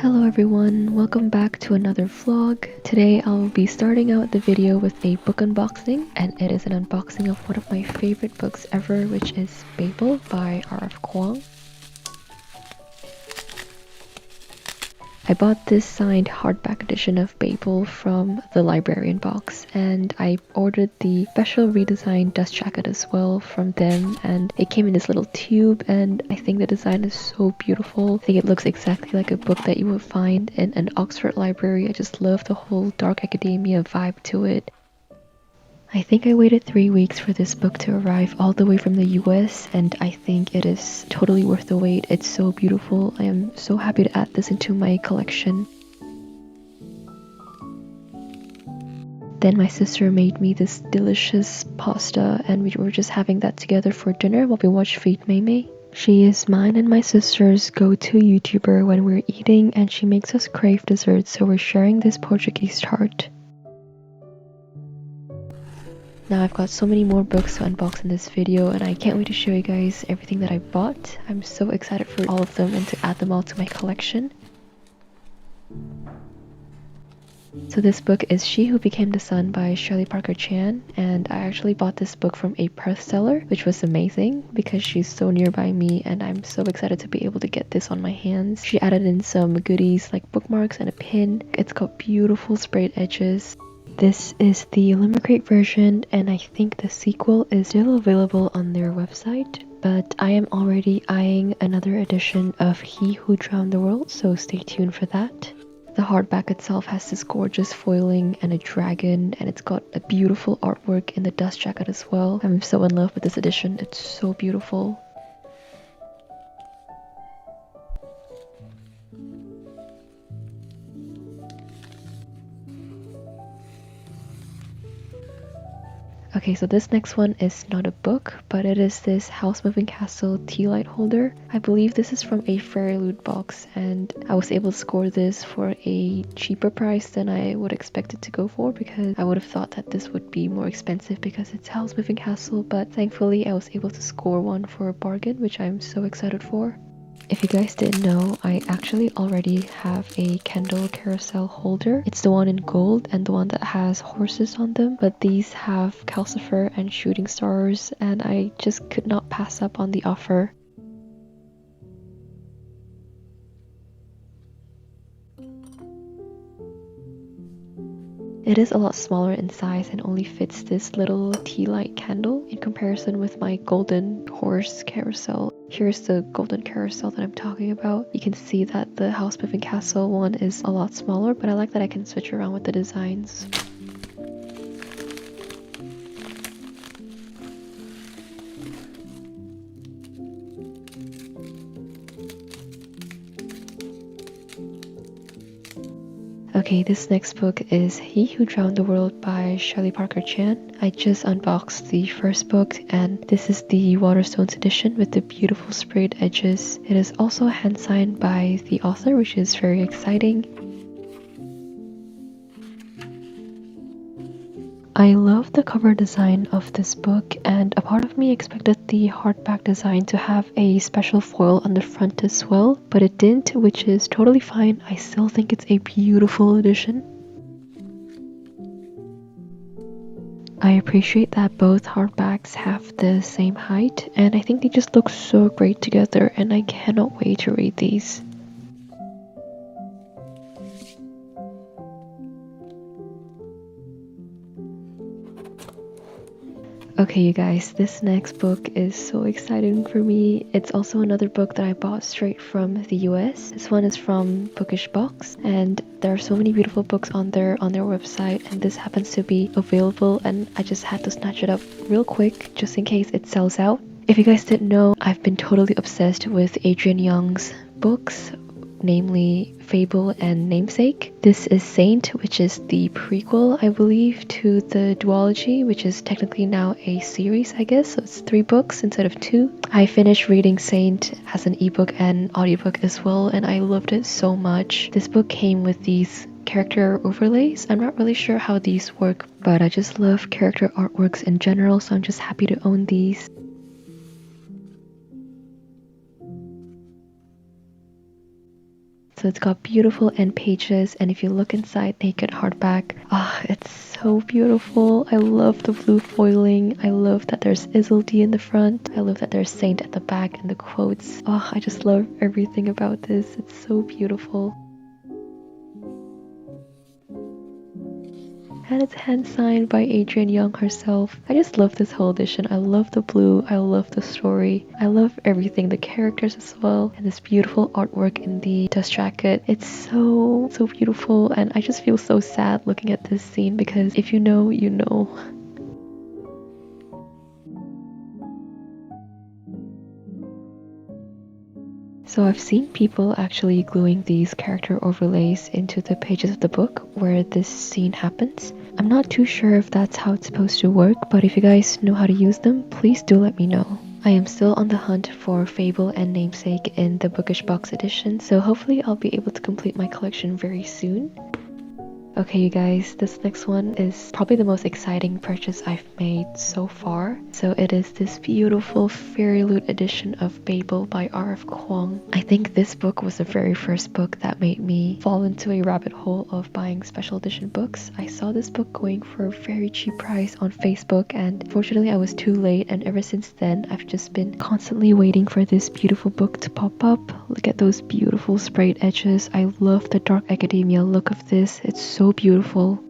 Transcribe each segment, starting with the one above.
Hello everyone, welcome back to another vlog. Today I'll be starting out the video with a book unboxing, and it is an unboxing of one of my favorite books ever, which is Babel by R.F. Kuang. I bought this signed hardback edition of Babel from the librarian box, and I ordered the special redesigned dust jacket as well from them, and it came in this little tube, and I think the design is so beautiful. I think it looks exactly like a book that you would find in an Oxford library. I just love the whole dark academia vibe to it. I think I waited 3 weeks for this book to arrive all the way from the US, and I think it is totally worth the wait. It's so beautiful. I am so happy to add this into my collection. Then my sister made me this delicious pasta, and we were just having that together for dinner while we watched Feed Maymay. She is mine and my sister's go-to YouTuber when we're eating, and she makes us crave dessert, so we're sharing this Portuguese tart. Now I've got so many more books to unbox in this video, and I can't wait to show you guys everything that I bought. I'm so excited for all of them and to add them all to my collection. So this book is She Who Became the Sun by Shirley Parker Chan, and I actually bought this book from a Perth seller, which was amazing because she's so nearby me, and I'm so excited to be able to get this on my hands. She added in some goodies like bookmarks and a pin. It's got beautiful sprayed edges. This is the Limerick version, and I think the sequel is still available on their website, but I am already eyeing another edition of He Who Drowned the World, so stay tuned for that. The hardback itself has this gorgeous foiling and a dragon, and it's got a beautiful artwork in the dust jacket as well. I'm so in love with this edition, it's so beautiful. Okay, so this next one is not a book, but it is this House Moving Castle tea light holder. I believe this is from a Fairy Loot box, and I was able to score this for a cheaper price than I would expect it to go for, because I would have thought that this would be more expensive because it's House Moving Castle, but thankfully I was able to score one for a bargain, which I'm so excited for. If you guys didn't know, I actually already have a Kendall carousel holder. It's the one in gold and the one that has horses on them, but these have calcifer and shooting stars, and I just could not pass up on the offer. It is a lot smaller in size and only fits this little tea light candle in comparison with my golden horse carousel. Here's the golden carousel that I'm talking about. You can see that the House Moving Castle one is a lot smaller, but I like that I can switch around with the designs. Okay, this next book is He Who Drowned the World by Shirley Parker Chan. I just unboxed the first book, and this is the Waterstones edition with the beautiful sprayed edges. It is also hand signed by the author, which is very exciting. I love the cover design of this book, and a part of me expected the hardback design to have a special foil on the front as well, but it didn't, which is totally fine. I still think it's a beautiful edition. I appreciate that both hardbacks have the same height, and I think they just look so great together, and I cannot wait to read these. Okay, you guys, this next book is so exciting for me. It's also another book that I bought straight from the US. This one is from Bookish Box, and there are so many beautiful books on their website, and this happens to be available, and I just had to snatch it up real quick just in case it sells out. If you guys didn't know, I've been totally obsessed with Adrian Young's books, namely Fable and Namesake. This is Saint, which is the prequel, I believe, to the duology, which is technically now a series, I guess, so it's 3 books instead of 2. I finished reading Saint as an ebook and audiobook as well, and I loved it so much. This book came with these character overlays. I'm not really sure how these work, but I just love character artworks in general, so I'm just happy to own these. So it's got beautiful end pages, and if you look inside, naked hardback. It's so beautiful. I love the blue foiling. I love that there's Isolde in the front. I love that there's Saint at the back and the quotes. I just love everything about this. It's so beautiful. And it's hand signed by Adrienne Young herself. I just love this whole edition. I love the blue, I love the story, I love everything, the characters as well, and this beautiful artwork in the dust jacket. It's so beautiful, and I just feel so sad looking at this scene because if you know, you know. So I've seen people actually gluing these character overlays into the pages of the book where this scene happens. I'm not too sure if that's how it's supposed to work, but if you guys know how to use them, please do let me know. I am still on the hunt for Fable and Namesake in the Bookish Box edition, so hopefully I'll be able to complete my collection very soon. Okay, you guys, this next one is probably the most exciting purchase I've made so far. So it is this beautiful Fairy Loot edition of Babel by R.F. Kuang. I think this book was the very first book that made me fall into a rabbit hole of buying special edition books. I saw this book going for a very cheap price on Facebook, and fortunately I was too late, and ever since then I've just been constantly waiting for this beautiful book to pop up. Look at those beautiful sprayed edges. I love the dark academia look of this. It's so beautiful.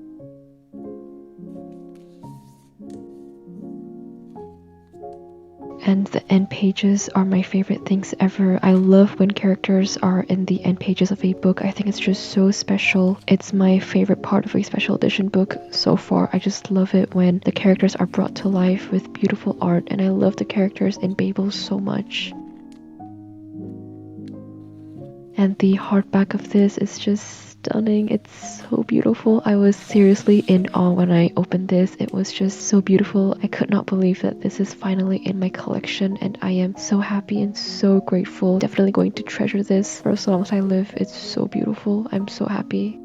And the end pages are my favorite things ever. I love when characters are in the end pages of a book. I think it's just so special. It's my favorite part of a special edition book so far. I just love it when the characters are brought to life with beautiful art, and I love the characters in Babel so much. And the hardback of this is just stunning. It's so beautiful. I was seriously in awe when I opened this. It was just so beautiful. I could not believe that this is finally in my collection, and I am so happy and so grateful. Definitely going to treasure this for as long as I live. It's so beautiful. I'm so happy.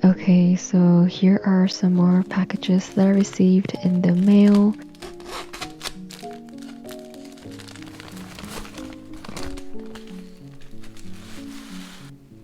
Okay, so here are some more packages that I received in the mail.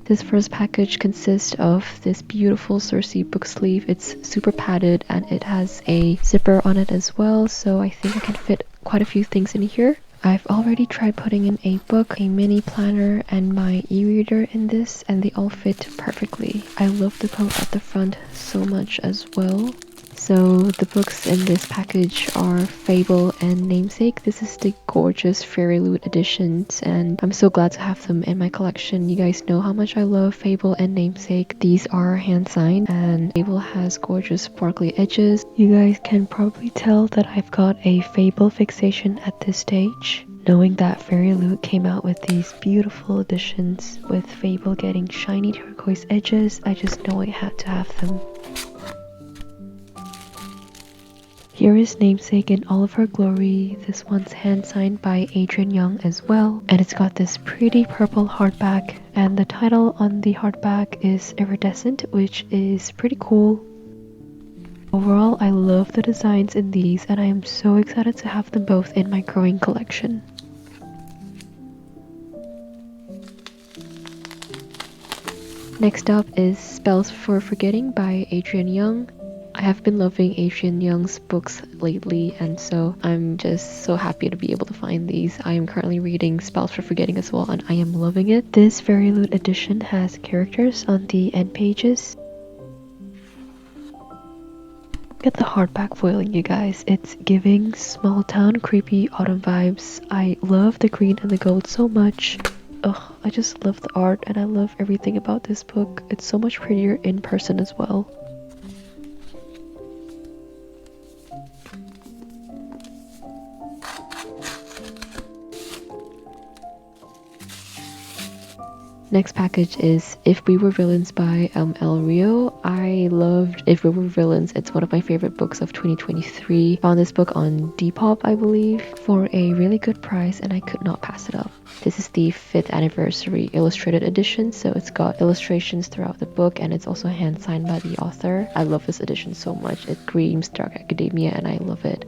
This first package consists of this beautiful Circe book sleeve. It's super padded and it has a zipper on it as well, so I think I can fit quite a few things in here. I've already tried putting in a book, a mini planner, and my e-reader in this, and they all fit perfectly. I love the quote at the front so much as well. So the books in this package are Fable and Namesake. This is the gorgeous Fairy Loot editions, and I'm so glad to have them in my collection. You guys know how much I love Fable and Namesake. These are hand signed, and Fable has gorgeous sparkly edges. You guys can probably tell that I've got a Fable fixation at this stage. Knowing that Fairy Loot came out with these beautiful editions with Fable getting shiny turquoise edges, I just know I had to have them. Here is Namesake in all of her glory. This one's hand signed by Adrienne Young as well, and it's got this pretty purple hardback, and the title on the hardback is Iridescent, which is pretty cool. Overall, I love the designs in these, and I am so excited to have them both in my growing collection. Next up is Spells for Forgetting by Adrienne Young. I have been loving Adrienne Young's books lately, and so I'm just so happy to be able to find these. I am currently reading Spells for Forgetting as well, and I am loving it. This Fairy Loot edition has characters on the end pages. Look at the hardback foiling, you guys. It's giving small town creepy autumn vibes. I love the green and the gold so much. Ugh, I just love the art, and I love everything about this book. It's so much prettier in person as well. Next package is If We Were Villains by El Rio. I loved If We Were Villains. It's one of my favorite books of 2023. Found this book on Depop, I believe, for a really good price, and I could not pass it up. This is the 5th anniversary illustrated edition, so it's got illustrations throughout the book, and it's also hand signed by the author. I love this edition so much. It screams dark academia, and I love it.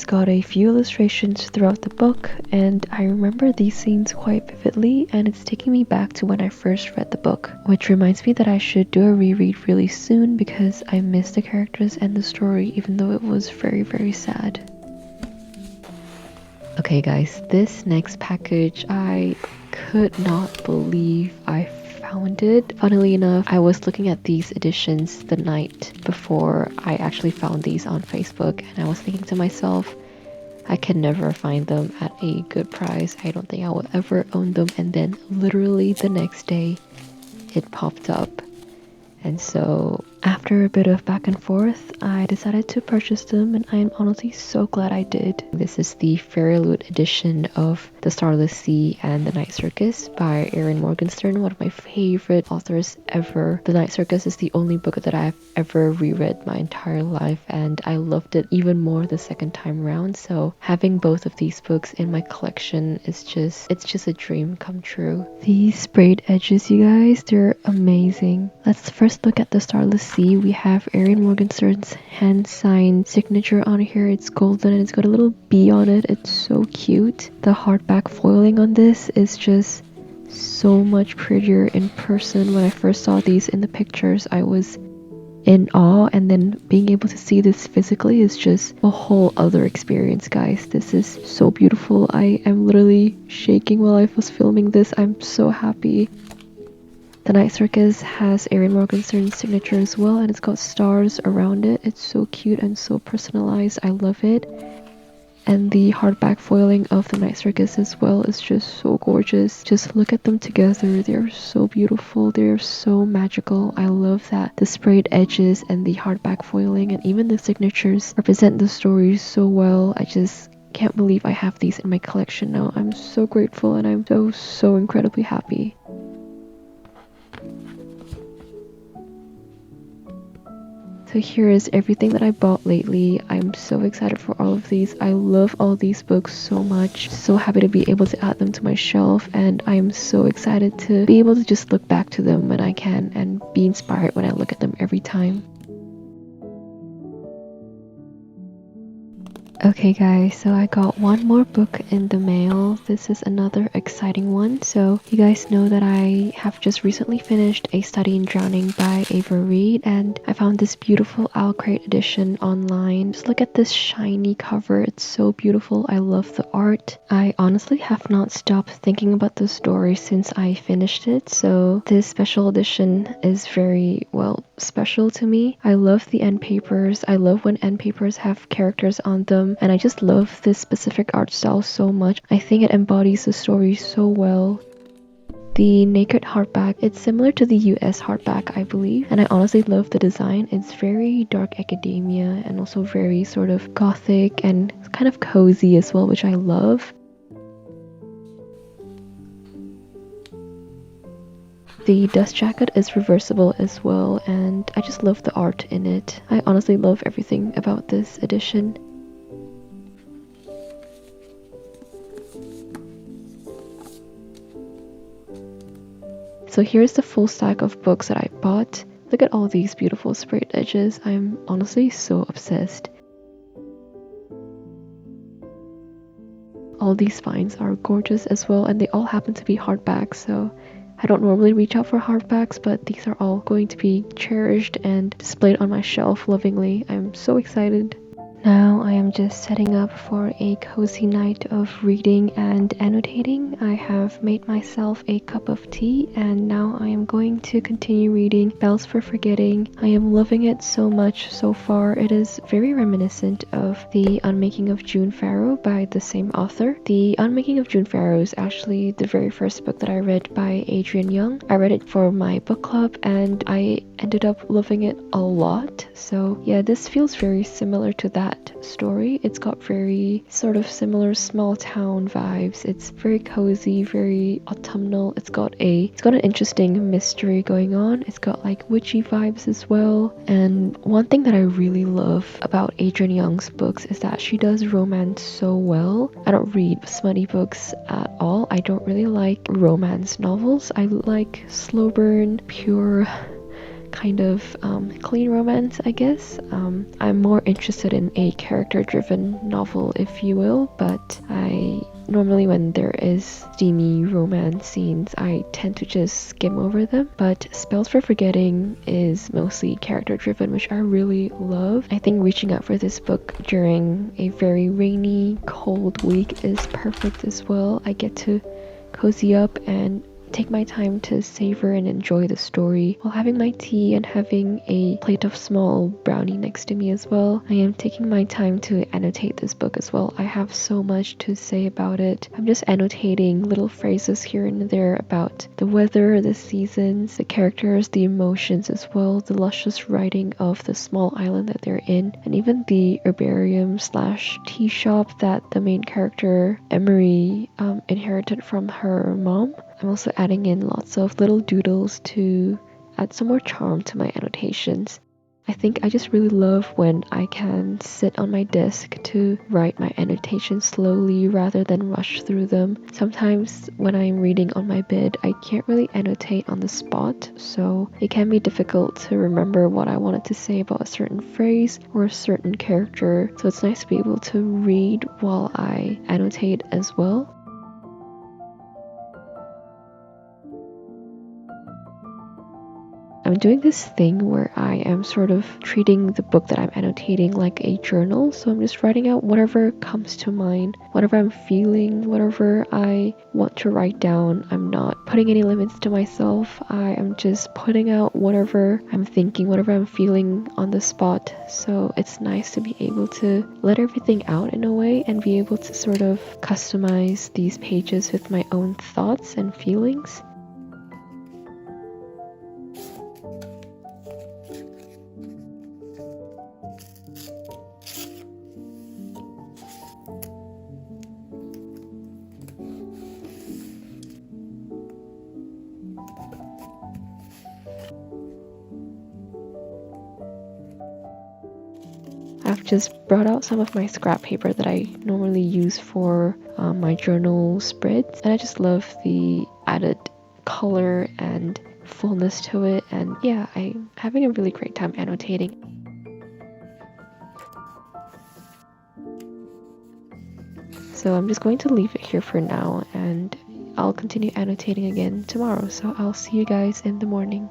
It's got a few illustrations throughout the book, and I remember these scenes quite vividly, and it's taking me back to when I first read the book, which reminds me that I should do a reread really soon because I miss the characters and the story, even though it was very, very sad. Okay guys, this next package, I could not believe I found it. Funnily enough, I was looking at these editions the night before I actually found these on Facebook, and I was thinking to myself, I can never find them at a good price. I don't think I will ever own them. And then literally the next day, it popped up. And so after a bit of back and forth, I decided to purchase them, and I am honestly so glad I did. This is the veryyy edition of The Starless Sea and The Night Circus by Erin Morgenstern, one of my favorite authors ever. The Night Circus is the only book that I've ever reread my entire life, and I loved it even more the second time around. So having both of these books in my collection is it's just a dream come true. These sprayed edges, you guys, they're amazing. Let's first look at The Starless Sea. We have Erin Morgenstern's hand-signed signature on here. It's golden and it's got a little bee on it. It's so cute. The hardback foiling on this is just so much prettier in person. When I first saw these in the pictures, I was in awe, and then being able to see this physically is just a whole other experience, guys. This is so beautiful. I am literally shaking while I was filming this. I'm so happy. The Night Circus has Erin Morgenstern's signature as well, and it's got stars around it. It's so cute and so personalized. I love it. And the hardback foiling of The Night Circus as well is just so gorgeous. Just look at them together. They're so beautiful. They're so magical. I love that the sprayed edges and the hardback foiling and even the signatures represent the story so well. I just can't believe I have these in my collection now. I'm so grateful, and I'm so incredibly happy. So here is everything that I bought lately. I'm so excited for all of these. I love all these books so much. So happy to be able to add them to my shelf, and I am so excited to be able to just look back to them when I can and be inspired when I look at them every time. Okay guys, so I got one more book in the mail. This is another exciting one. So you guys know that I have just recently finished A Study in Drowning by veryyy, and I found this beautiful Owl Crate edition online. Just look at this shiny cover. It's so beautiful. I love the art. I honestly have not stopped thinking about the story since I finished it, so this special edition is very, well, special to me. I love the end papers. I love when end papers have characters on them, and I just love this specific art style so much. I think it embodies the story so well. The naked hardback, it's similar to the US hardback, I believe, and I honestly love the design. It's very dark academia and also very sort of gothic and kind of cozy as well, which I love. The dust jacket is reversible as well, and I just love the art in it. I honestly love everything about this edition. So here's the full stack of books that I bought. Look at all these beautiful sprayed edges. I'm honestly so obsessed. All these spines are gorgeous as well, and they all happen to be hardbacks, so I don't normally reach out for hardbacks, but these are all going to be cherished and displayed on my shelf lovingly. I'm so excited. Now I am just setting up for a cozy night of reading and annotating. I have made myself a cup of tea, and now I am going to continue reading Bells for Forgetting. I am loving it so much so far. It is very reminiscent of The Unmaking of June Farrow by the same author. The Unmaking of June Farrow is actually the very first book that I read by Adrienne Young. I read it for my book club, and I ended up loving it a lot. So yeah, this feels very similar to that story. It's got very sort of similar small town vibes. It's very cozy, very autumnal. It's got an interesting mystery going on. It's got like witchy vibes as well. And one thing that I really love about Adrienne Young's books is that she does romance so well. I don't read smutty books at all. I don't really like romance novels. I like slow burn, pure kind of clean romance, I guess. I'm more interested in a character-driven novel, if you will, but I normally when there is steamy romance scenes, I tend to just skim over them. But Spells for Forgetting is mostly character-driven, which I really love. I think reaching out for this book during a very rainy, cold week is perfect as well. I get to cozy up and take my time to savor and enjoy the story while having my tea and having a plate of small brownie next to me as well. I am taking my time to annotate this book as well. I have so much to say about it. I'm just annotating little phrases here and there about the weather, the seasons, the characters, the emotions as well, the luscious writing of the small island that they're in, and even the herbarium slash tea shop that the main character Emery inherited from her mom. I'm also adding in lots of little doodles to add some more charm to my annotations. I think I just really love when I can sit on my desk to write my annotations slowly rather than rush through them. Sometimes when I'm reading on my bed, I can't really annotate on the spot, so it can be difficult to remember what I wanted to say about a certain phrase or a certain character, so it's nice to be able to read while I annotate as well. I'm doing this thing where I am sort of treating the book that I'm annotating like a journal, so I'm just writing out whatever comes to mind, whatever I'm feeling, whatever I want to write down. I'm not putting any limits to myself. I am just putting out whatever I'm thinking, whatever I'm feeling on the spot. So it's nice to be able to let everything out in a way and be able to sort of customize these pages with my own thoughts and feelings. I've just brought out some of my scrap paper that I normally use for my journal spreads, and I just love the added color and fullness to it, and yeah, I'm having a really great time annotating. So I'm just going to leave it here for now, and I'll continue annotating again tomorrow, so I'll see you guys in the morning.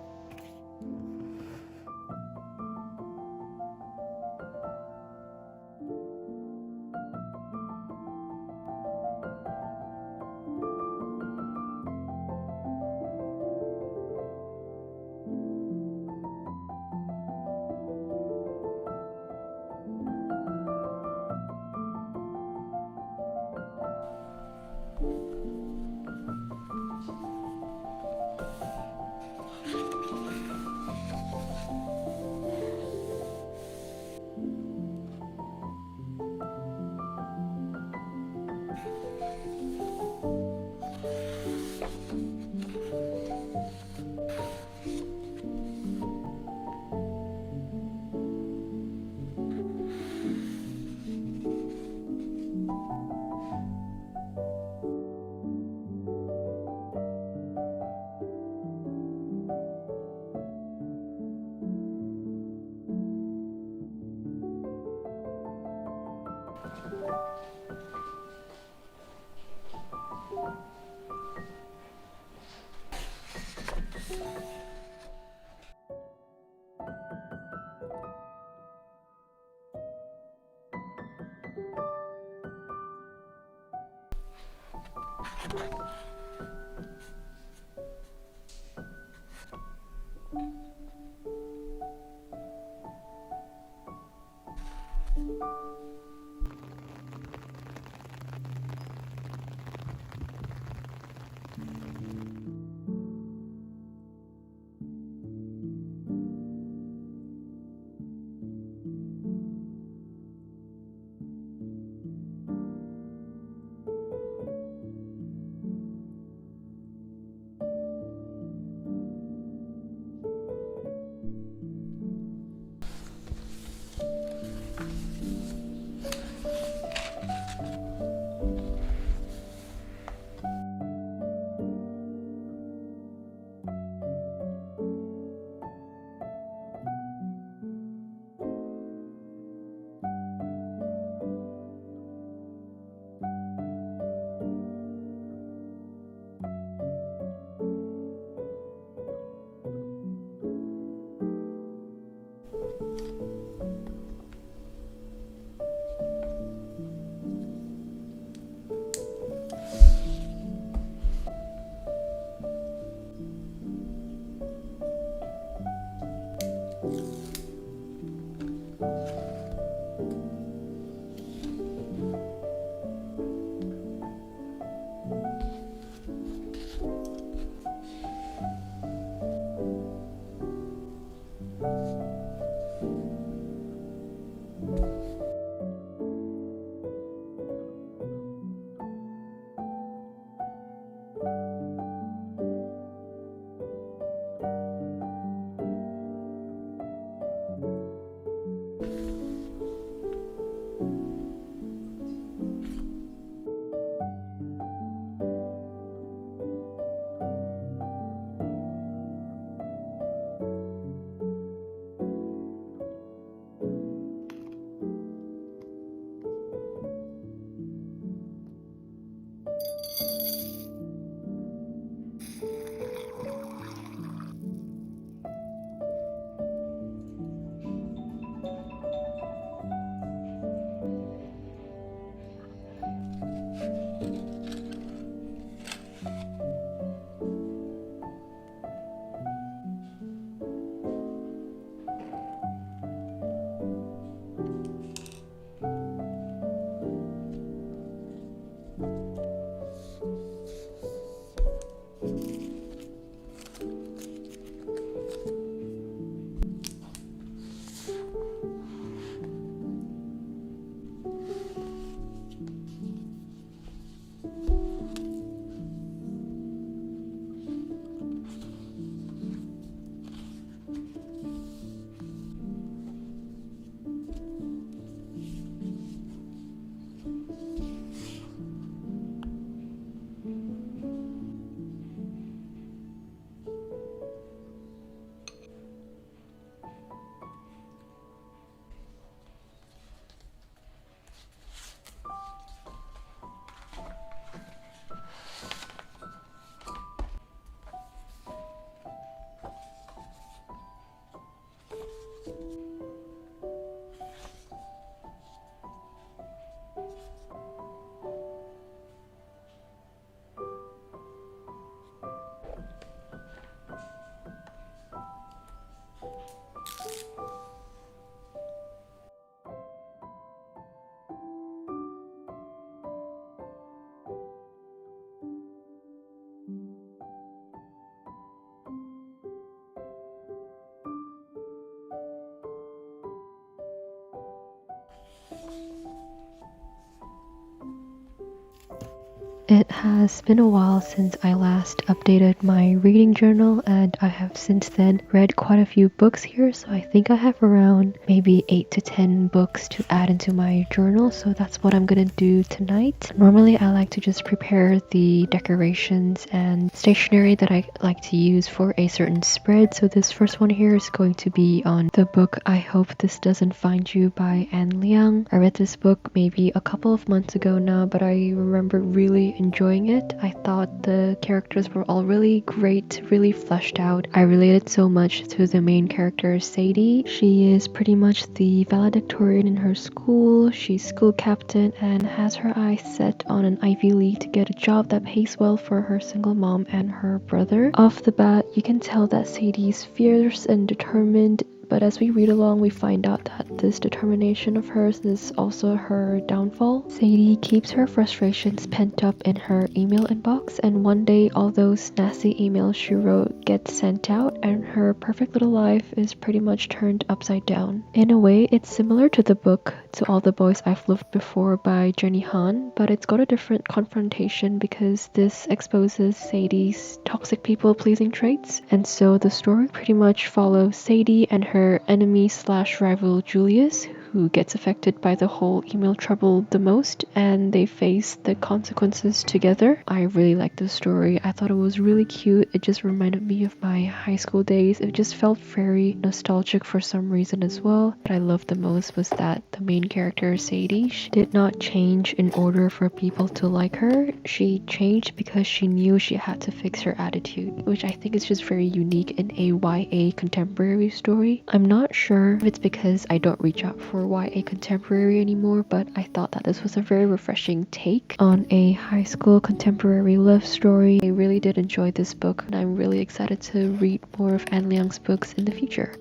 It has been a while since I last updated my reading journal, and I have since then read quite a few books here, so I think I have around maybe 8 to 10 books to add into my journal, so that's what I'm gonna do tonight. Normally I like to just prepare the decorations and stationery that I like to use for a certain spread, so this first one here is going to be on the book I Hope This Doesn't Find You by Anne Liang. I read this book maybe a couple of months ago now, but I remember really enjoying it. I thought the characters were all really great, really fleshed out. I related so much to the main character, Sadie. She is pretty much the valedictorian in her school. She's school captain and has her eyes set on an Ivy League to get a job that pays well for her single mom and her brother. Off the bat, you can tell that Sadie's fierce and determined, but as we read along, we find out that this determination of hers is also her downfall. Sadie keeps her frustrations pent up in her email inbox, and one day all those nasty emails she wrote get sent out, and her perfect little life is pretty much turned upside down. In a way, it's similar to the book To All the Boys I've Loved Before by Jenny Han, but it's got a different confrontation because this exposes Sadie's toxic people-pleasing traits, and so the story pretty much follows Sadie and her enemy slash rival Julius, who gets affected by the whole email trouble the most, and they face the consequences together. I really liked this story. I thought it was really cute. It just reminded me of my high school days. It just felt very nostalgic for some reason as well. What I loved the most was that the main character, Sadie, she did not change in order for people to like her. She changed because she knew she had to fix her attitude, which I think is just very unique in a YA contemporary story. I'm not sure if it's because I don't reach out for YA contemporary anymore, but I thought that this was a very refreshing take on a high school contemporary love story. I really did enjoy this book, and I'm really excited to read more of Anne Liang's books in the future.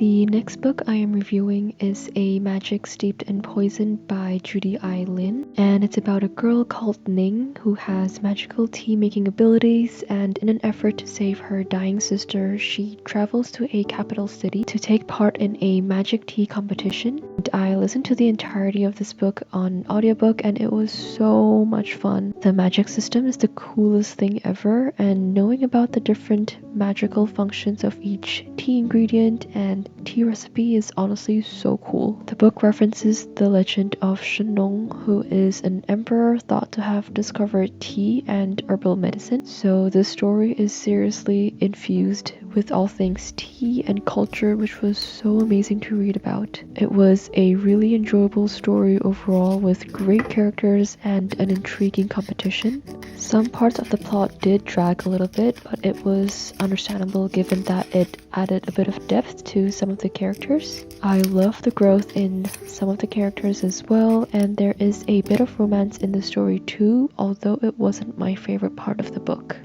The next book I am reviewing is A Magic Steeped in Poison by Judy I. Lin, and it's about a girl called Ning who has magical tea-making abilities, and in an effort to save her dying sister, she travels to a capital city to take part in a magic tea competition. And I listened to the entirety of this book on audiobook and it was so much fun. The magic system is the coolest thing ever, and knowing about the different magical functions of each tea ingredient and tea recipe is honestly so cool. The book references the legend of Shenong, who is an emperor thought to have discovered tea and herbal medicine. So this story is seriously infused with all things tea and culture, which was so amazing to read about. It was a really enjoyable story overall with great characters and an intriguing competition. Some parts of the plot did drag a little bit, but it was understandable given that it added a bit of depth to some of the characters. I love the growth in some of the characters as well, and there is a bit of romance in the story too, although it wasn't my favorite part of the book.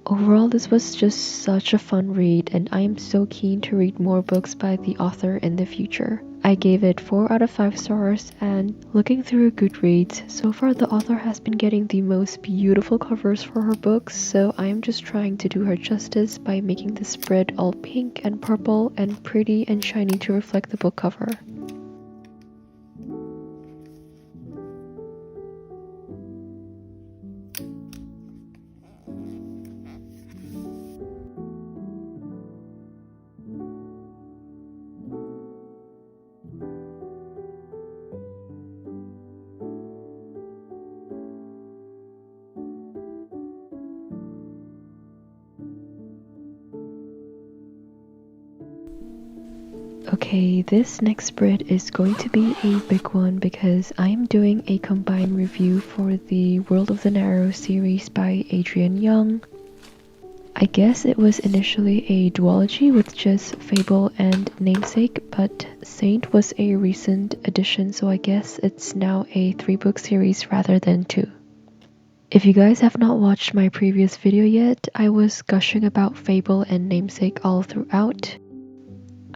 Overall, this was just such a fun read, and I am so keen to read more books by the author in the future. I gave it 4 out of 5 stars, and looking through Goodreads, so far the author has been getting the most beautiful covers for her books, so I am just trying to do her justice by making the spread all pink and purple and pretty and shiny to reflect the book cover. Okay, this next spread is going to be a big one because I am doing a combined review for the World of the Narrow series by Adrian Young. I guess it was initially a duology with just Fable and Namesake, but Saint was a recent addition, so I guess it's now a 3-book series rather than 2. If you guys have not watched my previous video yet, I was gushing about Fable and Namesake all throughout.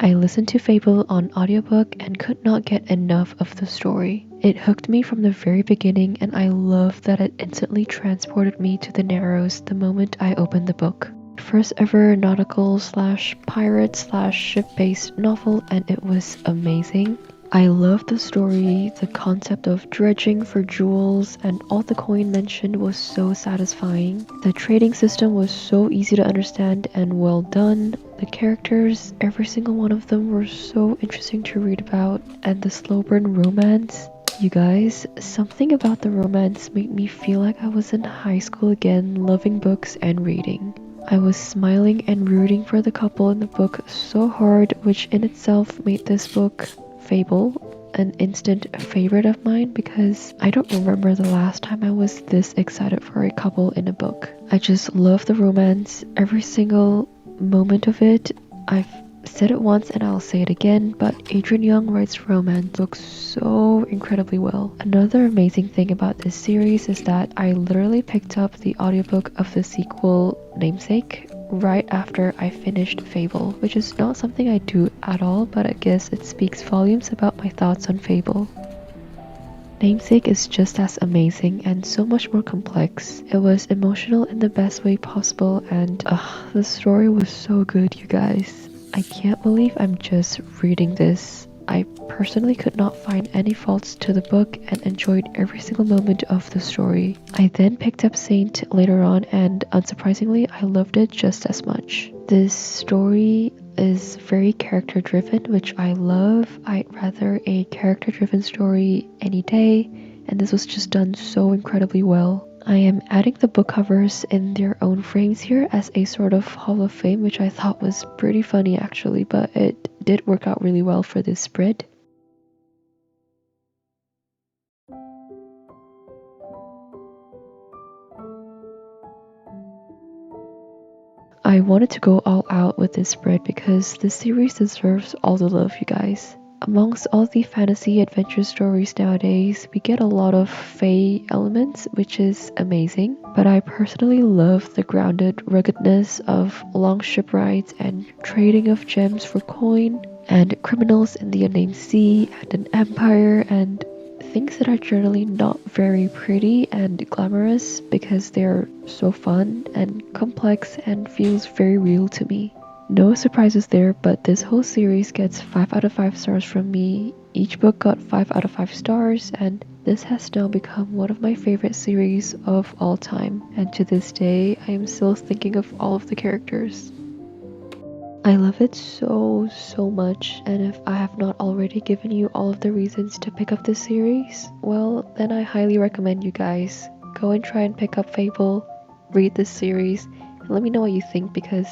I listened to Fable on audiobook and could not get enough of the story. It hooked me from the very beginning, and I love that it instantly transported me to the Narrows the moment I opened the book. First ever nautical / pirate / ship based novel, and it was amazing. I love the story, the concept of dredging for jewels, and all the coin mentioned was so satisfying. The trading system was so easy to understand and well done. The characters, every single one of them were so interesting to read about, and the slow burn romance. You guys, something about the romance made me feel like I was in high school again, loving books and reading. I was smiling and rooting for the couple in the book so hard, which in itself made this book, Fable, an instant favorite of mine because I don't remember the last time I was this excited for a couple in a book. I just love the romance, every single moment of it. I've said it once and I'll say it again, but Adrian Young writes romance books so incredibly well. Another amazing thing about this series is that I literally picked up the audiobook of the sequel Namesake right after I finished Fable, which is not something I do at all, but I guess it speaks volumes about my thoughts on Fable. Namesake is just as amazing and so much more complex. It was emotional in the best way possible, and the story was so good, you guys. I can't believe I'm just reading this. I personally could not find any faults to the book and enjoyed every single moment of the story. I then picked up Saint later on, and unsurprisingly I loved it just as much. This story is very character driven, which I love. I'd rather a character driven story any day, and this was just done so incredibly well. I am adding the book covers in their own frames here as a sort of Hall of Fame, which I thought was pretty funny actually, but it did work out really well for this spread. I wanted to go all out with this spread because this series deserves all the love, you guys. Amongst all the fantasy adventure stories nowadays, we get a lot of fae elements, which is amazing, but I personally love the grounded ruggedness of long ship rides and trading of gems for coin. and criminals in the unnamed sea, and an empire, and things that are generally not very pretty and glamorous because they're so fun and complex and feels very real to me. No surprises there, but this whole series gets 5 out of 5 stars from me. Each book got 5 out of 5 stars, and this has now become one of my favorite series of all time. And to this day, I am still thinking of all of the characters. I love it so much, and if I have not already given you all of the reasons to pick up this series, well, then I highly recommend you guys go and try and pick up Fable, read this series, and let me know what you think because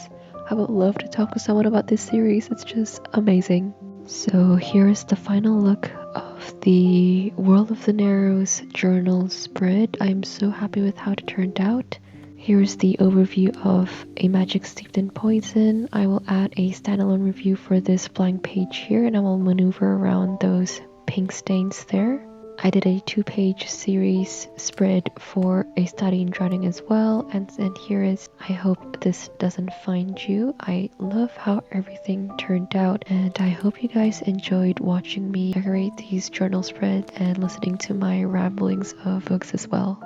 I would love to talk to someone about this series. It's just amazing. So here is the final look of the World of the Narrows journal spread. I'm so happy with how it turned out. Here's the overview of A Magic Steeped in Poison. I will add a standalone review for this blank page here, and I will maneuver around those pink stains there. I did a 2-page series spread for A Study in Drowning as well, and here is I Hope This Doesn't Find You. I love how everything turned out, and I hope you guys enjoyed watching me decorate these journal spreads and listening to my ramblings of books as well.